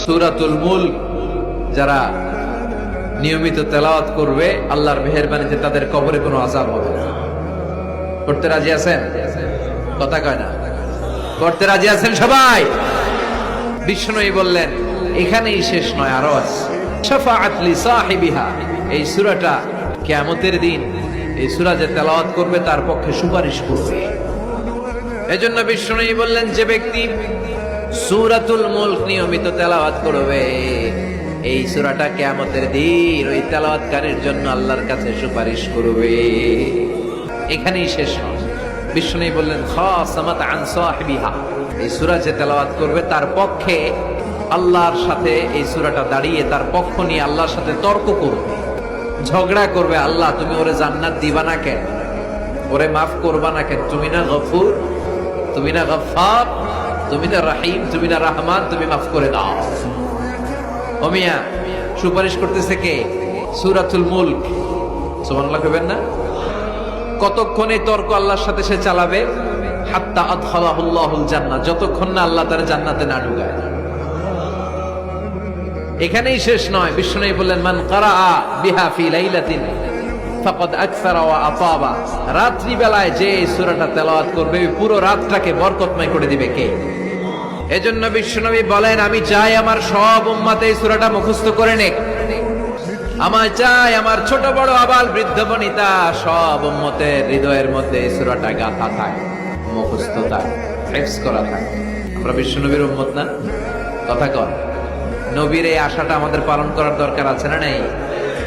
সূরাতুল মুলক যারা নিয়মিত তেলাওয়াত করবে আল্লাহর মেহেরবানিতে তাদের কবরে কোনো আযাব হবে না। করতে রাজি আছেন? কথা কয় না। করতে রাজি আছেন সবাই? বিষ্ণুই বললেন এখানেই শেষ নয়, আরো আছে। শাফাআত লি সাহিবিহা, এই সূরাটা কিয়ামতের দিন এই সূরা যে তেলাওয়াত করবে তার পক্ষে সুপারিশ করবে। এজন্য বিষ্ণুই বললেন যে ব্যক্তি সূরাতুল মুলক নিয়মিত তেলাওয়াত করবে এই সূরাটা কিয়ামতের দিন ওই তেলাওয়াতকারীর জন্য আল্লাহর কাছে সুপারিশ করবে। এখানেই শেষ নয়। বিষ্ণুই বললেন খাসামাত আন সাহিবিহা, এই সূরা যে তেলাওয়াত করবে তার পক্ষে আল্লাহর সাথে এই সূরাটা দাঁড়িয়ে তার পক্ষ নিয়ে আল্লাহর সাথে তর্ক করবে, ঝগড়া করবে। আল্লাহ তুমি ওরে জান্নাত দিবা না কেন, ওরে মাফ করবা না কেন? তুমি না গফুর, তুমি না গফফার, তুমি না রহিম, তুমি না রহমান, তুমি মাফ করে দাও। ও মিয়া, সুপারিশ করতেছে কে? সূরাতুল মুলক। সুবহানাল্লাহ কইবেন না? কতক্ষণ এই তর্ক আল্লাহর সাথে সে চালাবে? হাত্তা আদখালাহুল্লাহুল জান্নাহ, যতক্ষণ না আল্লাহ তার জান্নাতে না ঢুকায়। এখানেই শেষ নয়। বিষ্ণু বললেন মান কারাআ বিহা ফি লাইলাতিন ফাকাদ আকসারা ওয়া আতাবা, রাত্রি বেলায় যে সূরাটা তেলাওয়াত করবে পুরো রাতটাকে বরকতময় করে দিবে কে? এজন্য বিশ্বনবী বলেন আমি চাই আমার সব উম্মত এই সূরাটা মুখস্থ করে নেক। আমার চাই আমার ছোট বড় আবাল বৃদ্ধ বনিতা সব উম্মতের হৃদয়ের মধ্যে এই সূরাটা গাঁথা থাকে, মুখস্থ থাকে, হিফজ করা থাকে। আমরা বিশ্বনবীর উম্মত না? কথা কর। নবীর এই আশাটা আমাদের পালন করার দরকার আছে না নেই?